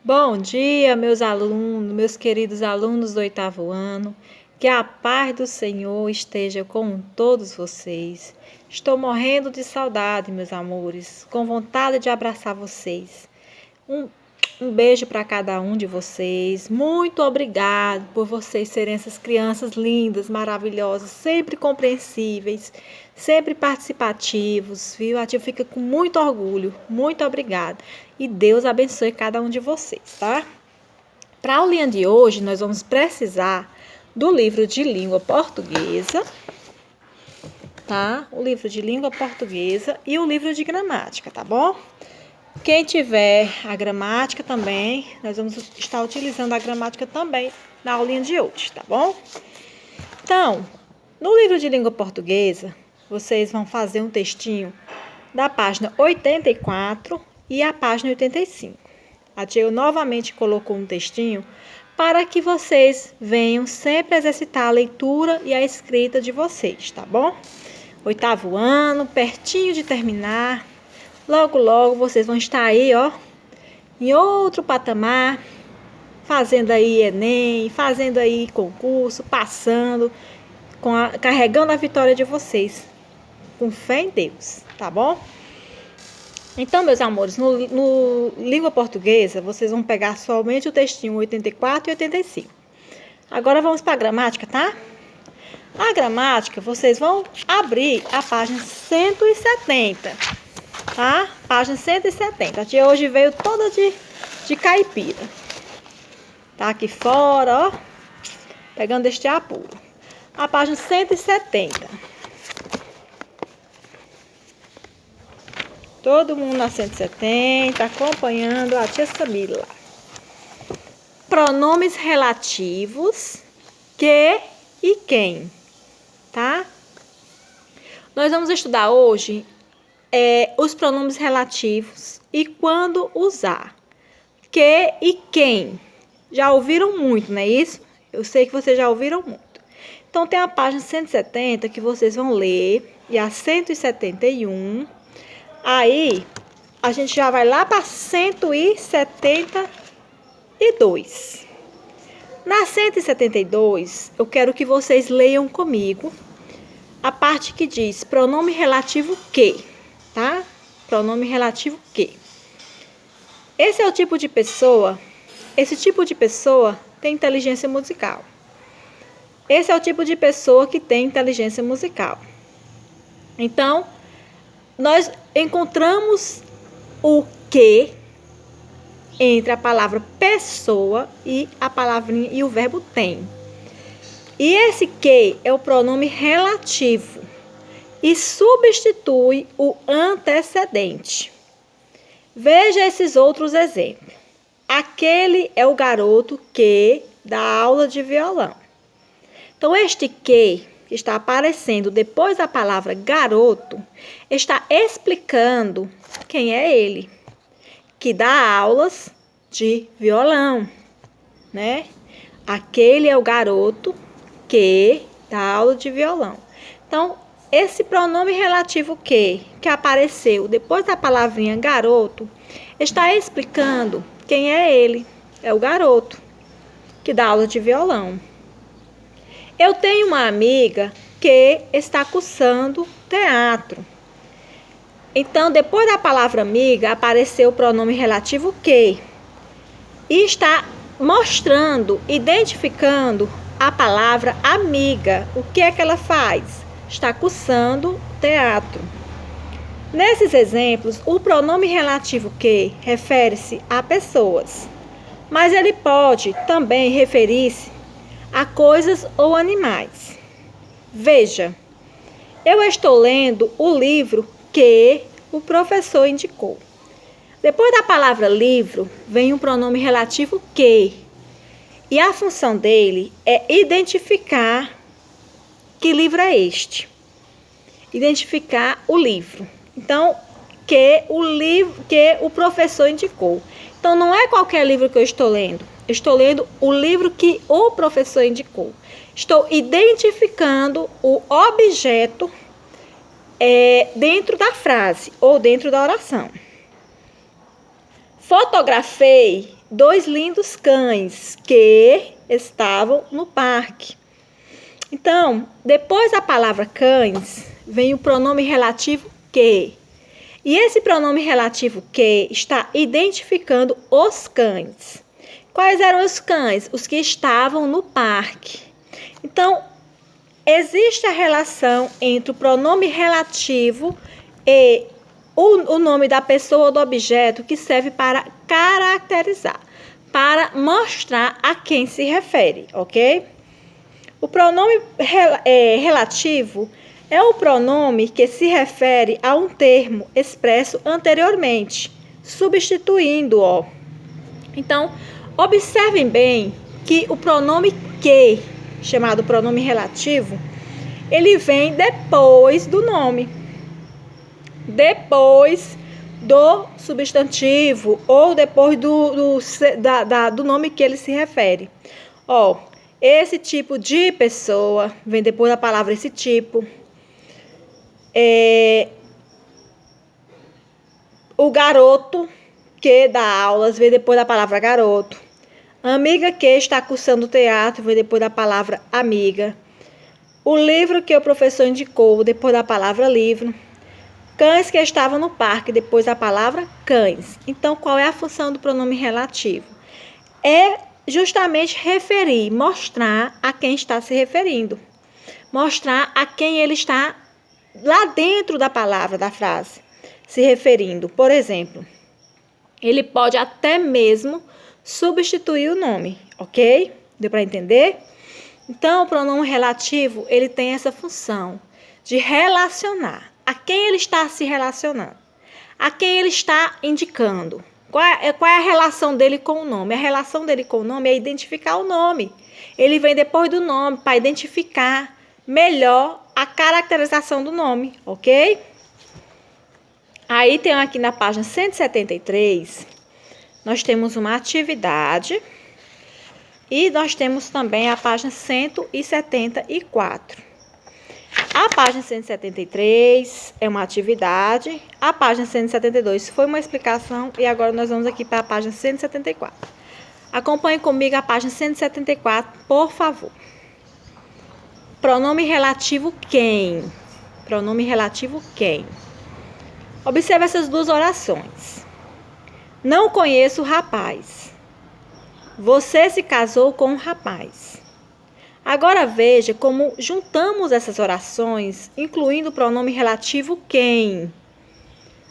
Bom dia, meus alunos, meus queridos alunos do 8º ano. Que a paz do Senhor esteja com todos vocês. Estou morrendo de saudade, meus amores, com vontade de abraçar vocês. Um beijo para cada um de vocês. Muito obrigado por vocês serem essas crianças lindas, maravilhosas, sempre compreensíveis, sempre participativos, viu? A tia fica com muito orgulho. Muito obrigada. E Deus abençoe cada um de vocês, tá? Para a aulinha de hoje, nós vamos precisar do livro de língua portuguesa, tá? O livro de língua portuguesa e o livro de gramática, tá bom? Quem tiver a gramática também, nós vamos estar utilizando a gramática também na aulinha de hoje, tá bom? Então, no livro de língua portuguesa, vocês vão fazer um textinho da página 84 e a página 85. A tia novamente colocou um textinho para que vocês venham sempre exercitar a leitura e a escrita de vocês, tá bom? 8º ano, pertinho de terminar. Logo, logo, vocês vão estar aí, ó, em outro patamar, fazendo aí Enem, fazendo aí concurso, passando, carregando a vitória de vocês, com fé em Deus, tá bom? Então, meus amores, no língua portuguesa, vocês vão pegar somente o textinho 84 e 85. Agora, vamos para a gramática, tá? A gramática, vocês vão abrir a página 170. Tá? Página 170. A tia hoje veio toda de caipira. Tá aqui fora, ó. Pegando este apuro. A página 170. Todo mundo na 170, acompanhando a tia Samila. Pronomes relativos, que e quem. Tá? Nós vamos estudar hoje os pronomes relativos e quando usar. Que e quem. Já ouviram muito, não é isso? Eu sei que vocês já ouviram muito. Então, tem a página 170 que vocês vão ler e a 171. Aí, a gente já vai lá para 172. Na 172, eu quero que vocês leiam comigo a parte que diz pronome relativo que. Tá? Pronome relativo que. Esse tipo de pessoa tem inteligência musical. Esse é o tipo de pessoa que tem inteligência musical. Então, nós encontramos o que entre a palavra pessoa e a palavrinha e o verbo tem. E esse que é o pronome relativo e substitui o antecedente. Veja esses outros exemplos. Aquele é o garoto que dá aula de violão. Então, este que está aparecendo depois da palavra garoto está explicando quem é ele, que dá aulas de violão, né? Aquele é o garoto que dá aula de violão. Então, esse pronome relativo que apareceu depois da palavrinha garoto, está explicando quem é ele. É o garoto que dá aula de violão. Eu tenho uma amiga que está cursando teatro. Então, depois da palavra amiga, apareceu o pronome relativo que. E está mostrando, identificando a palavra amiga. O que é que ela faz? Está cursando teatro. Nesses exemplos, o pronome relativo que refere-se a pessoas, mas ele pode também referir-se a coisas ou animais. Veja, eu estou lendo o livro que o professor indicou. Depois da palavra livro, vem um pronome relativo que, e a função dele é identificar que livro é este? Identificar o livro. Então, que o professor indicou. Então, não é qualquer livro que eu estou lendo. Eu estou lendo o livro que o professor indicou. Estou identificando o objeto dentro da frase ou dentro da oração. Fotografei 2 lindos cães que estavam no parque. Então, depois da palavra cães, vem o pronome relativo que. E esse pronome relativo que está identificando os cães. Quais eram os cães? Os que estavam no parque. Então, existe a relação entre o pronome relativo e o nome da pessoa ou do objeto que serve para caracterizar, para mostrar a quem se refere, ok? O pronome relativo é o pronome que se refere a um termo expresso anteriormente, substituindo-o. Então, observem bem que o pronome que, chamado pronome relativo, ele vem depois do nome, depois do substantivo ou depois do nome que ele se refere. Esse tipo de pessoa vem depois da palavra esse tipo. O garoto que dá aulas vem depois da palavra garoto. A amiga que está cursando teatro vem depois da palavra amiga. O livro que o professor indicou depois da palavra livro. Cães que estavam no parque depois da palavra cães. Então, qual é a função do pronome relativo? É justamente referir, mostrar a quem está se referindo. Mostrar a quem ele está lá dentro da palavra, da frase, se referindo. Por exemplo, ele pode até mesmo substituir o nome, ok? Deu para entender? Então, o pronome relativo, ele tem essa função de relacionar. A quem ele está se relacionando? A quem ele está indicando? Qual é a relação dele com o nome? A relação dele com o nome é identificar o nome. Ele vem depois do nome para identificar melhor a caracterização do nome, ok? Aí tem aqui na página 173, nós temos uma atividade e nós temos também a página 174. A página 173 é uma atividade, a página 172 foi uma explicação e agora nós vamos aqui para a página 174. Acompanhe comigo a página 174, por favor. Pronome relativo quem? Pronome relativo quem? Observe essas duas orações. Não conheço o rapaz. Você se casou com um rapaz. Agora veja como juntamos essas orações, incluindo o pronome relativo quem.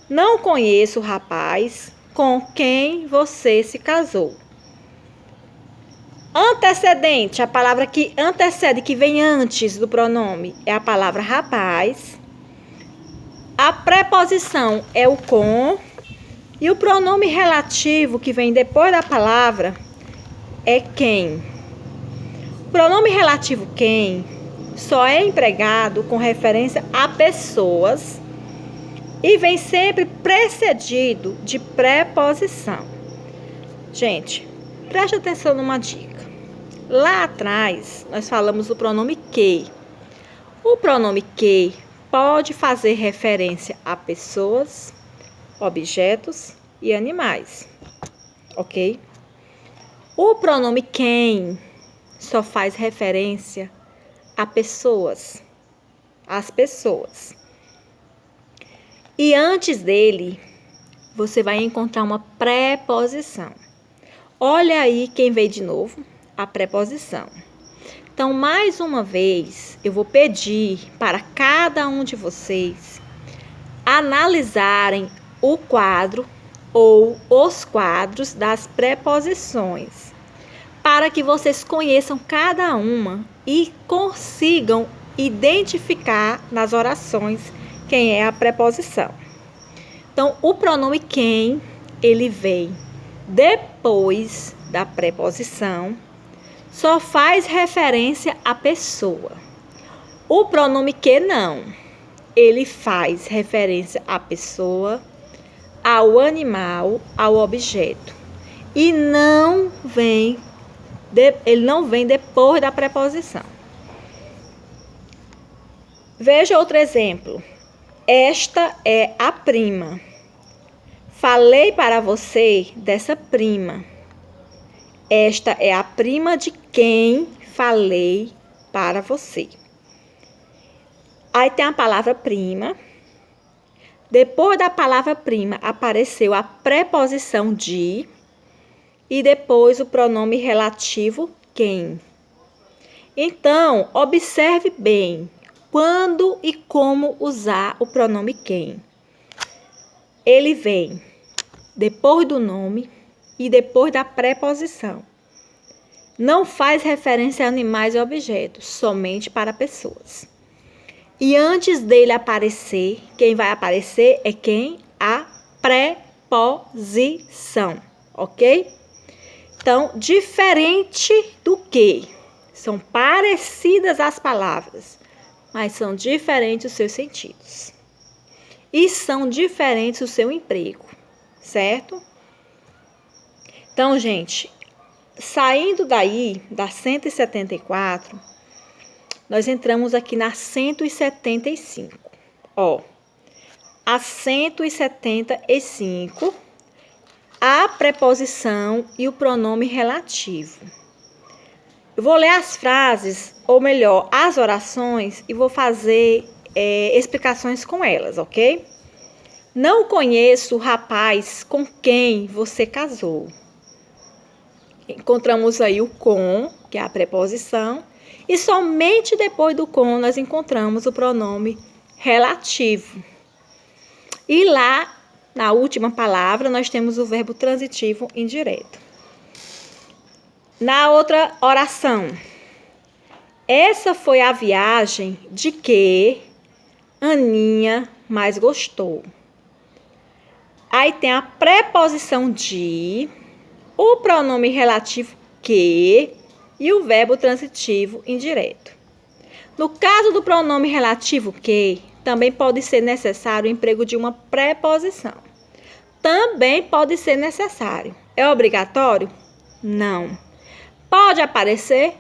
Não conheço o rapaz com quem você se casou. Antecedente, a palavra que antecede, que vem antes do pronome, é a palavra rapaz. A preposição é o com. E o pronome relativo, que vem depois da palavra, é quem. O pronome relativo quem só é empregado com referência a pessoas e vem sempre precedido de preposição. Gente, preste atenção numa dica. Lá atrás, nós falamos do pronome que. O pronome que pode fazer referência a pessoas, objetos e animais, ok? O pronome quem só faz referência a pessoas, às pessoas. E antes dele, você vai encontrar uma preposição. Olha aí quem veio de novo, a preposição. Então, mais uma vez, eu vou pedir para cada um de vocês analisarem o quadro ou os quadros das preposições, para que vocês conheçam cada uma e consigam identificar nas orações quem é a preposição. Então, o pronome quem, ele vem depois da preposição, só faz referência à pessoa. O pronome que não, ele faz referência à pessoa, ao animal, ao objeto. E ele não vem depois da preposição. Veja outro exemplo. Esta é a prima. Falei para você dessa prima. Esta é a prima de quem falei para você. Aí tem a palavra prima. Depois da palavra prima apareceu a preposição de e depois o pronome relativo quem. Então, observe bem quando e como usar o pronome quem. Ele vem depois do nome e depois da preposição. Não faz referência a animais e objetos, somente para pessoas. E antes dele aparecer, quem vai aparecer é quem? A preposição, ok? Então, diferente do que? São parecidas as palavras, mas são diferentes os seus sentidos. E são diferentes o seu emprego, certo? Então, gente, saindo daí, da 174, nós entramos aqui na 175. Ó, a 175, a preposição e o pronome relativo. Eu vou ler as frases, ou melhor, as orações, e vou fazer explicações com elas, ok? Não conheço o rapaz com quem você casou. Encontramos aí o com, que é a preposição, e somente depois do com nós encontramos o pronome relativo. E lá, na última palavra, nós temos o verbo transitivo indireto. Na outra oração, essa foi a viagem de que Aninha mais gostou. Aí tem a preposição de, o pronome relativo que e o verbo transitivo indireto. No caso do pronome relativo que, também pode ser necessário o emprego de uma preposição. Também pode ser necessário. É obrigatório? Não. Pode aparecer?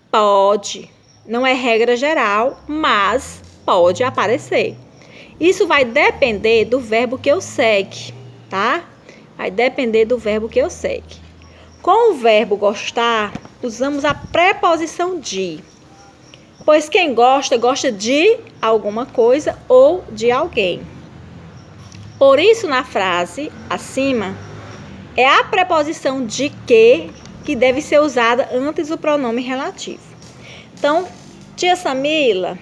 Pode. Não é regra geral, mas pode aparecer. Isso vai depender do verbo que eu segue, tá? Vai depender do verbo que eu segue. Com o verbo gostar, usamos a preposição de. Pois quem gosta, gosta de alguma coisa ou de alguém. Por isso, na frase acima, é a preposição de que deve ser usada antes do pronome relativo. Então, tia Samila,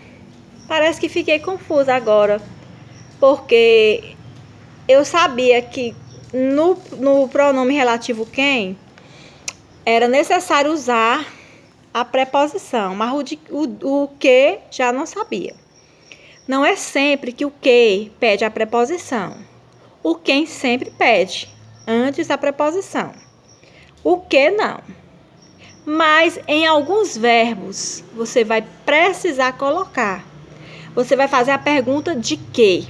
parece que fiquei confusa agora, porque eu sabia que no pronome relativo quem era necessário usar a preposição, mas o que já não sabia. Não é sempre que o que pede a preposição. O quem sempre pede antes da preposição. O que não. Mas em alguns verbos você vai precisar colocar. Você vai fazer a pergunta de que.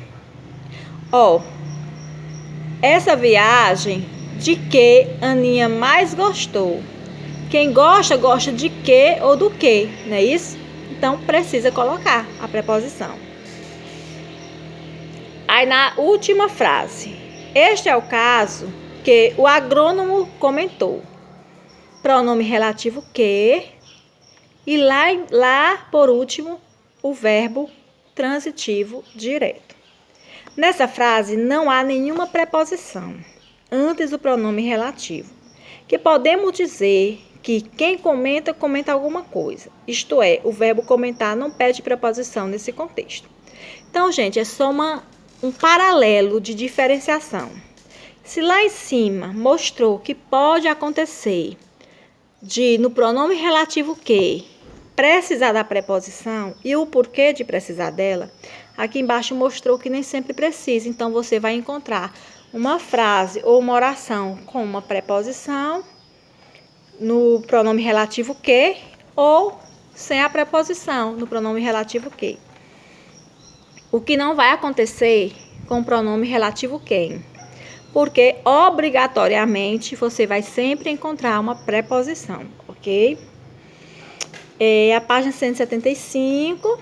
Ó, essa viagem de que Aninha mais gostou. Quem gosta, gosta de que ou do que, não é isso? Então, precisa colocar a preposição. Aí, na última frase. Este é o caso que o agrônomo comentou. Pronome relativo que. E lá, por último, o verbo transitivo direto. Nessa frase, não há nenhuma preposição antes do pronome relativo, que podemos dizer que quem comenta, comenta alguma coisa. Isto é, o verbo comentar não pede preposição nesse contexto. Então, gente, é só um paralelo de diferenciação. Se lá em cima mostrou que pode acontecer no pronome relativo que precisar da preposição e o porquê de precisar dela, aqui embaixo mostrou que nem sempre precisa. Então, você vai encontrar uma frase ou uma oração com uma preposição no pronome relativo que ou sem a preposição no pronome relativo que. O que não vai acontecer com o pronome relativo quem, porque obrigatoriamente você vai sempre encontrar uma preposição, ok? A página 175,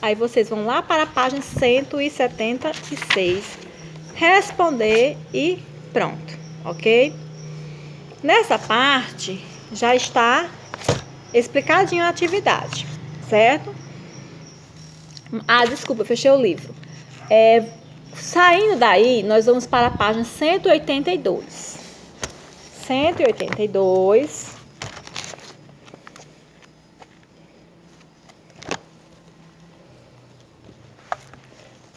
aí vocês vão lá para a página 176, responder e pronto, ok? Nessa parte já está explicadinho a atividade, certo? Ah, desculpa, eu fechei o livro. Saindo daí, nós vamos para a página 182. 182.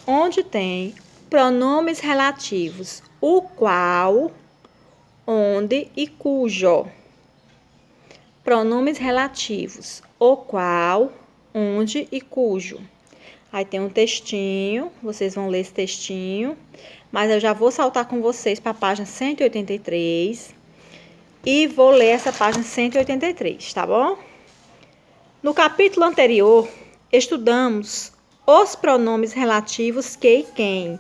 Onde tem pronomes relativos o qual, onde e cujo. Pronomes relativos o qual, onde e cujo. Aí tem um textinho, vocês vão ler esse textinho, mas eu já vou saltar com vocês para a página 183 e vou ler essa página 183, tá bom? No capítulo anterior, estudamos os pronomes relativos que e quem.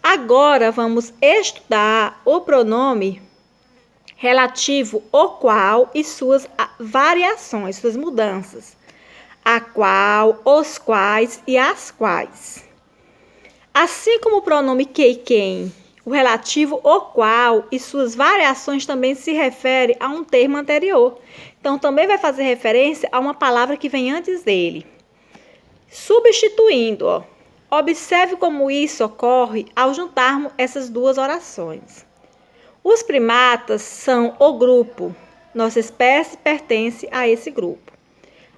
Agora vamos estudar o pronome relativo o qual e suas variações, suas mudanças. A qual, os quais e as quais. Assim como o pronome que e quem, o relativo o qual e suas variações também se refere a um termo anterior. Então, também vai fazer referência a uma palavra que vem antes dele. Substituindo, ó. Observe como isso ocorre ao juntarmos essas duas orações. Os primatas são o grupo. Nossa espécie pertence a esse grupo.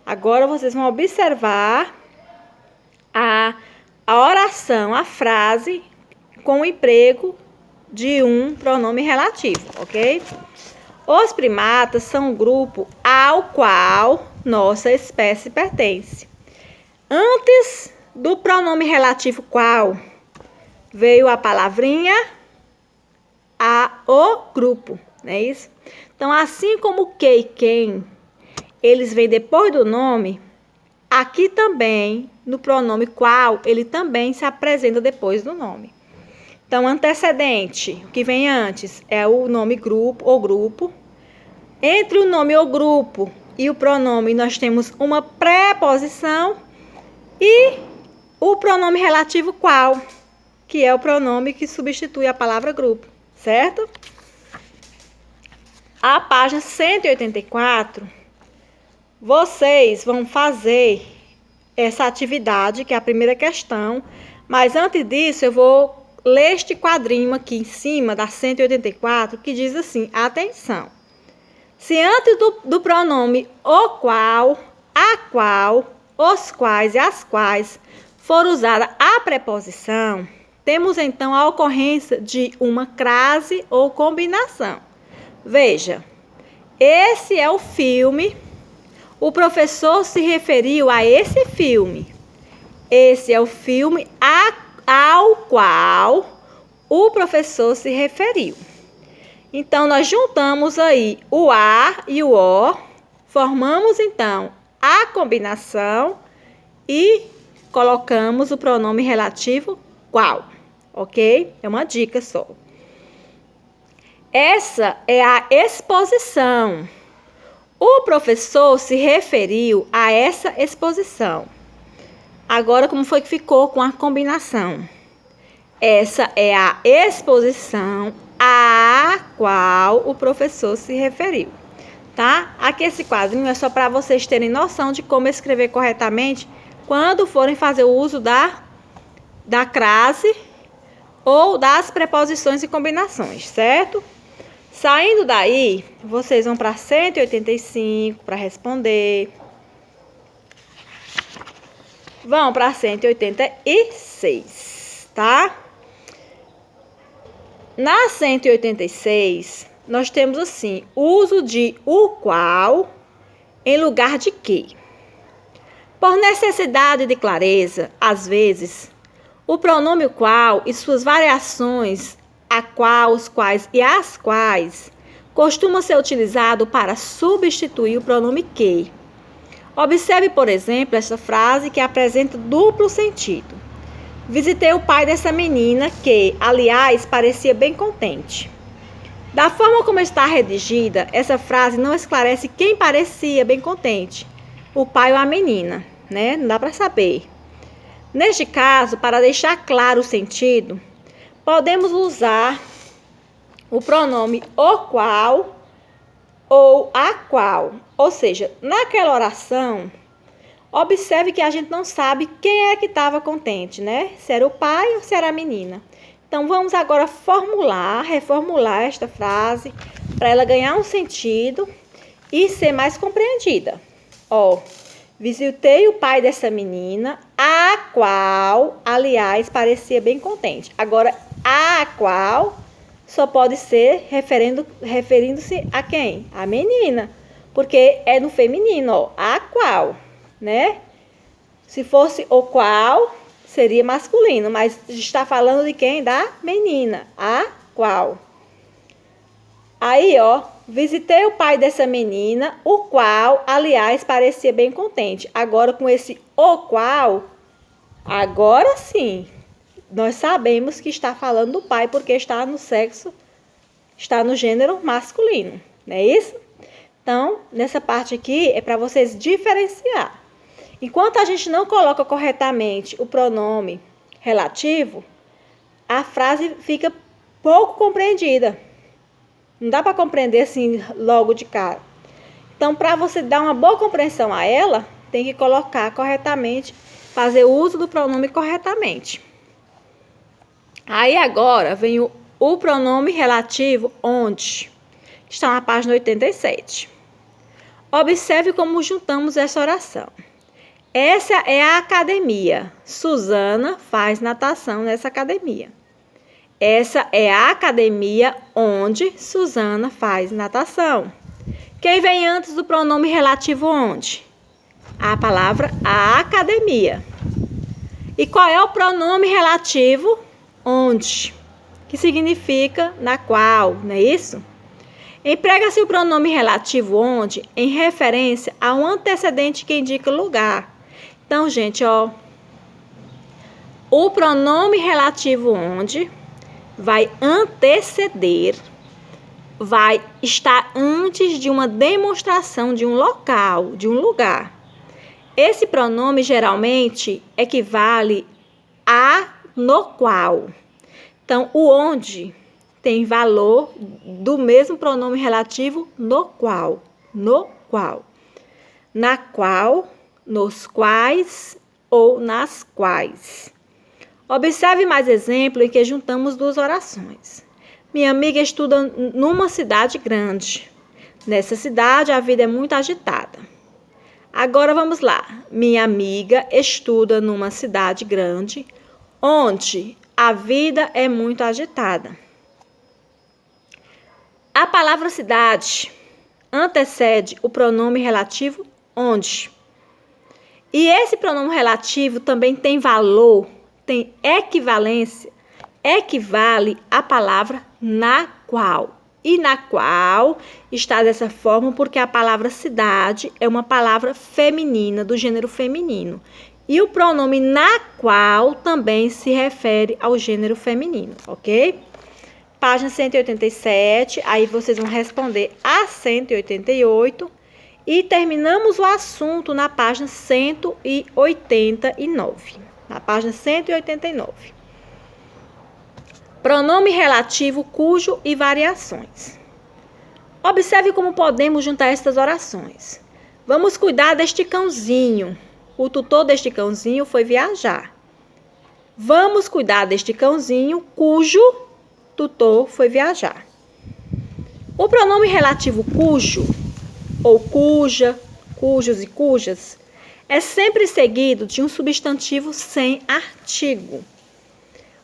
Agora, vocês vão observar a oração, a frase, com o emprego de um pronome relativo, ok? Os primatas são um grupo ao qual nossa espécie pertence. Antes do pronome relativo qual, veio a palavrinha o grupo, não é isso? Então, assim como o que e quem, eles vêm depois do nome, aqui também, no pronome qual, ele também se apresenta depois do nome. Então, antecedente, o que vem antes, é o nome grupo ou grupo. Entre o nome ou grupo e o pronome, nós temos uma preposição e o pronome relativo qual, que é o pronome que substitui a palavra grupo, certo? A página 184, vocês vão fazer essa atividade, que é a primeira questão, mas antes disso eu vou ler este quadrinho aqui em cima da 184, que diz assim, atenção. Se antes do pronome o qual, a qual, os quais e as quais for usada a preposição, temos então a ocorrência de uma crase ou combinação. Veja, esse é o filme, o professor se referiu a esse filme. Esse é o filme ao qual o professor se referiu. Então, nós juntamos aí o a e o o, formamos então a combinação e colocamos o pronome relativo qual, ok? É uma dica só. Essa é a exposição. O professor se referiu a essa exposição. Agora, como foi que ficou com a combinação? Essa é a exposição a qual o professor se referiu, tá? Aqui esse quadrinho é só para vocês terem noção de como escrever corretamente quando forem fazer o uso da crase ou das preposições e combinações, certo? Saindo daí, vocês vão para 185 para responder. Vão para 186, tá? Na 186, nós temos assim, uso de o qual em lugar de que. Por necessidade de clareza, às vezes, o pronome o qual e suas variações, a qual, os quais e as quais, costuma ser utilizado para substituir o pronome que. Observe, por exemplo, essa frase que apresenta duplo sentido. Visitei o pai dessa menina que, aliás, parecia bem contente. Da forma como está redigida, essa frase não esclarece quem parecia bem contente, o pai ou a menina, né? Não dá para saber. Neste caso, para deixar claro o sentido, podemos usar o pronome o qual ou a qual. Ou seja, naquela oração, observe que a gente não sabe quem é que estava contente, né? Se era o pai ou se era a menina. Então, vamos agora reformular esta frase para ela ganhar um sentido e ser mais compreendida. Ó, visitei o pai dessa menina, a qual, aliás, parecia bem contente. Agora, a qual só pode ser referindo-se a quem? A menina, porque é no feminino, ó, a qual, né? Se fosse o qual, seria masculino, mas está falando de quem? Da menina, a qual. Aí, ó, visitei o pai dessa menina, o qual, aliás, parecia bem contente. Agora, com esse o qual, agora sim, nós sabemos que está falando do pai, porque está no sexo, está no gênero masculino, não é isso? Então, nessa parte aqui, é para vocês diferenciar. Enquanto a gente não coloca corretamente o pronome relativo, a frase fica pouco compreendida. Não dá para compreender assim logo de cara. Então, para você dar uma boa compreensão a ela, tem que colocar corretamente, fazer o uso do pronome corretamente. Aí agora vem o pronome relativo onde, está na página 87. Observe como juntamos essa oração. Essa é a academia. Suzana faz natação nessa academia. Essa é a academia onde Suzana faz natação. Quem vem antes do pronome relativo onde? A palavra a academia. E qual é o pronome relativo onde? Que significa na qual, não é isso? Emprega-se o pronome relativo onde em referência a um antecedente que indica lugar. Então, gente, ó, o pronome relativo onde vai anteceder, vai estar antes de uma demonstração de um local, de um lugar. Esse pronome geralmente equivale a no qual. Então, o onde tem valor do mesmo pronome relativo no qual. No qual. Na qual, nos quais ou nas quais. Observe mais exemplo em que juntamos duas orações. Minha amiga estuda numa cidade grande. Nessa cidade, a vida é muito agitada. Agora vamos lá. Minha amiga estuda numa cidade grande, onde a vida é muito agitada. A palavra cidade antecede o pronome relativo onde. E esse pronome relativo também tem valor, tem equivalência, equivale à palavra na qual. E na qual está dessa forma porque a palavra cidade é uma palavra feminina, do gênero feminino. E o pronome na qual também se refere ao gênero feminino, ok? Página 187, aí vocês vão responder a 188 e terminamos o assunto na página 189. Na página 189. Pronome relativo cujo e variações. Observe como podemos juntar estas orações. Vamos cuidar deste cãozinho. O tutor deste cãozinho foi viajar. Vamos cuidar deste cãozinho cujo tutor foi viajar. O pronome relativo cujo, ou cuja, cujos e cujas, é sempre seguido de um substantivo sem artigo.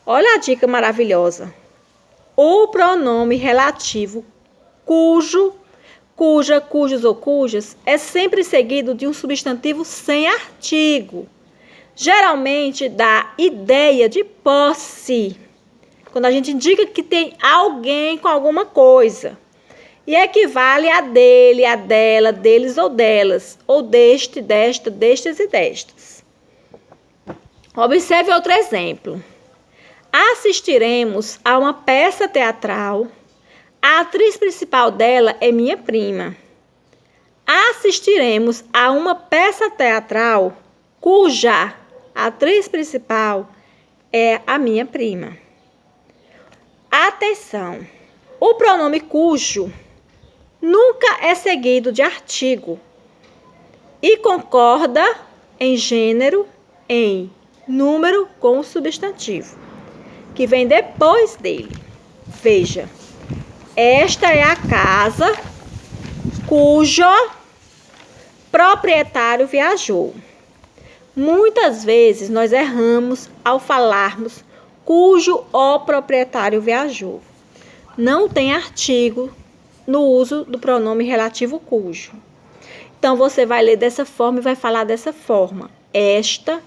Olha a dica maravilhosa. O pronome relativo cujo, cuja, cujos ou cujas é sempre seguido de um substantivo sem artigo. Geralmente dá ideia de posse. Quando a gente indica que tem alguém com alguma coisa. E equivale a dele, a dela, deles ou delas. Ou deste, desta, destes e destas. Observe outro exemplo. Assistiremos a uma peça teatral. A atriz principal dela é minha prima. Assistiremos a uma peça teatral cuja atriz principal é a minha prima. Atenção! O pronome cujo nunca é seguido de artigo e concorda em gênero, em número com o substantivo, que vem depois dele. Veja, esta é a casa cujo proprietário viajou. Muitas vezes nós erramos ao falarmos cujo o proprietário viajou. Não tem artigo no uso do pronome relativo cujo. Então, você vai ler dessa forma e vai falar dessa forma. Esta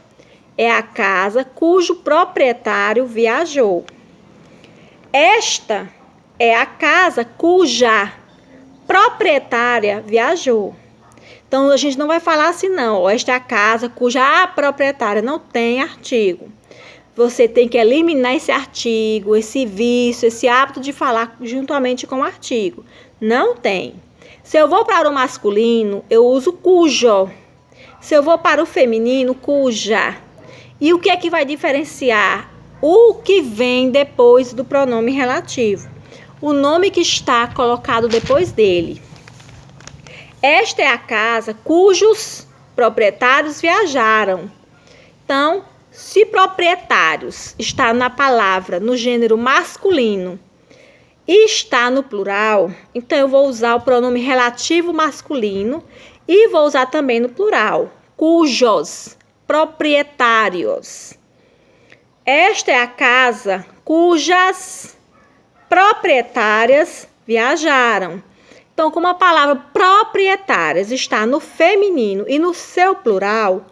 é a casa cujo proprietário viajou. Esta é a casa cuja proprietária viajou. Então, a gente não vai falar assim, não. Esta é a casa cuja a proprietária não tem artigo. Você tem que eliminar esse artigo, esse vício, esse hábito de falar juntamente com o artigo. Não tem. Se eu vou para o masculino, eu uso cujo. Se eu vou para o feminino, cuja. E o que é que vai diferenciar? O que vem depois do pronome relativo. O nome que está colocado depois dele. Esta é a casa cujos proprietários viajaram. Então, se proprietários está na palavra, no gênero masculino, e está no plural, então eu vou usar o pronome relativo masculino e vou usar também no plural, cujos proprietários. Esta é a casa cujas proprietárias viajaram. Então, como a palavra proprietárias está no feminino e no seu plural,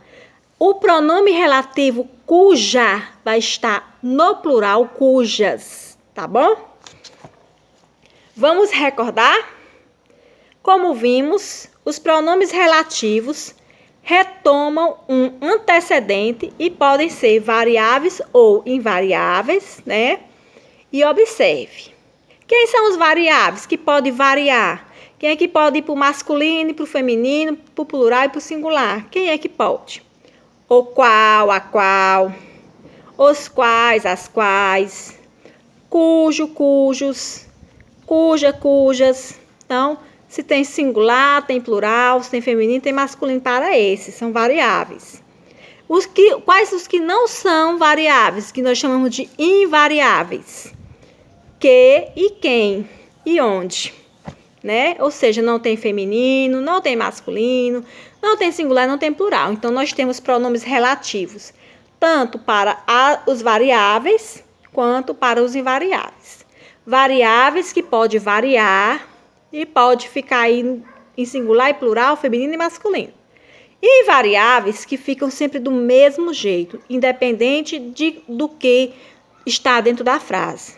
o pronome relativo cuja vai estar no plural cujas, tá bom? Vamos recordar? Como vimos, os pronomes relativos retomam um antecedente e podem ser variáveis ou invariáveis, né? E observe. Quem são os variáveis que podem variar? Quem é que pode ir para o masculino, para o feminino, para o plural e para o singular? Quem é que pode? O qual, a qual, os quais, as quais, cujo, cujos, cuja, cujas. Então, se tem singular, tem plural, se tem feminino, tem masculino para esses, são variáveis. Quais os que não são variáveis, que nós chamamos de invariáveis? Que e quem e onde, né? Ou seja, não tem feminino, não tem masculino, não tem singular, não tem plural. Então, nós temos pronomes relativos, tanto para os variáveis, quanto para os invariáveis. Variáveis que pode variar e pode ficar aí em singular e plural, feminino e masculino. E variáveis que ficam sempre do mesmo jeito, independente do que está dentro da frase.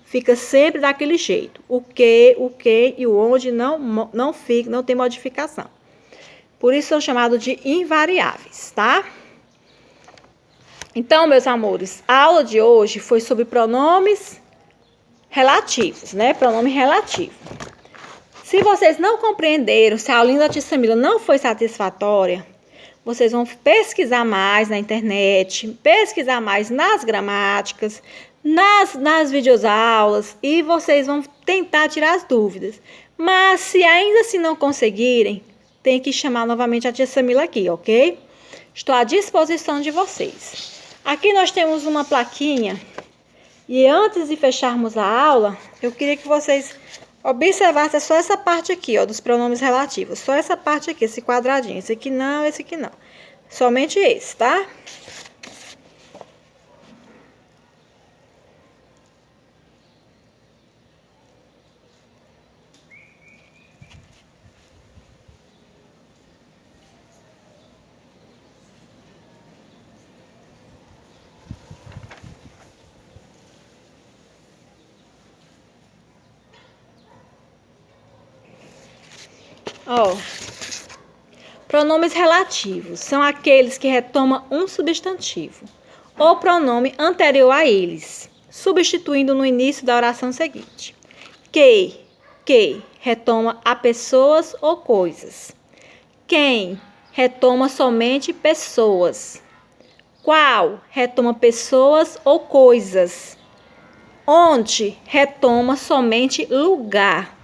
Fica sempre daquele jeito. O que e o onde não fica, não tem modificação. Por isso são chamados de invariáveis, tá? Então, meus amores, a aula de hoje foi sobre pronomes relativos, né? Pronome relativo. Se vocês não compreenderam, se a aulinha da tia Samila não foi satisfatória, vocês vão pesquisar mais na internet, pesquisar mais nas gramáticas, nas videoaulas e vocês vão tentar tirar as dúvidas. Mas se ainda assim não conseguirem, tem que chamar novamente a tia Samila aqui, ok? Estou à disposição de vocês. Aqui nós temos uma plaquinha e antes de fecharmos a aula, eu queria que vocês observassem só essa parte aqui, ó, dos pronomes relativos. Só essa parte aqui, esse quadradinho. Esse aqui não, esse aqui não. Somente esse, tá? Ó, pronomes relativos são aqueles que retomam um substantivo ou pronome anterior a eles, substituindo no início da oração seguinte. Que retoma a pessoas ou coisas. Quem retoma somente pessoas. Qual retoma pessoas ou coisas. onde retoma somente lugar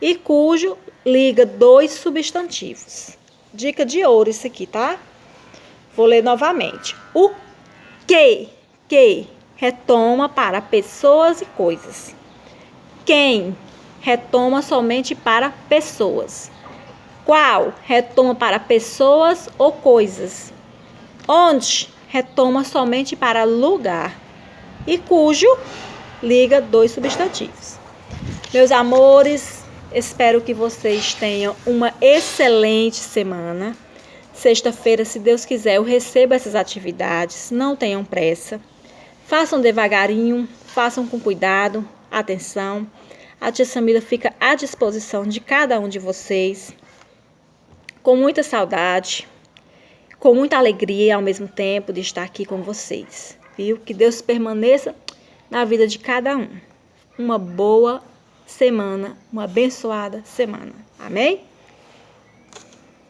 e cujo liga dois substantivos. Dica de ouro isso aqui, tá? Vou ler novamente. O que retoma para pessoas e coisas. Quem retoma somente para pessoas. Qual retoma para pessoas ou coisas. Onde retoma somente para lugar e cujo liga dois substantivos. Meus amores, espero que vocês tenham uma excelente semana. Sexta-feira, se Deus quiser, eu recebo essas atividades. Não tenham pressa. Façam devagarinho, façam com cuidado, atenção. A tia Samira fica à disposição de cada um de vocês, com muita saudade, com muita alegria ao mesmo tempo de estar aqui com vocês. Viu? Que Deus permaneça na vida de cada um. Uma boa semana, uma abençoada semana. Amém?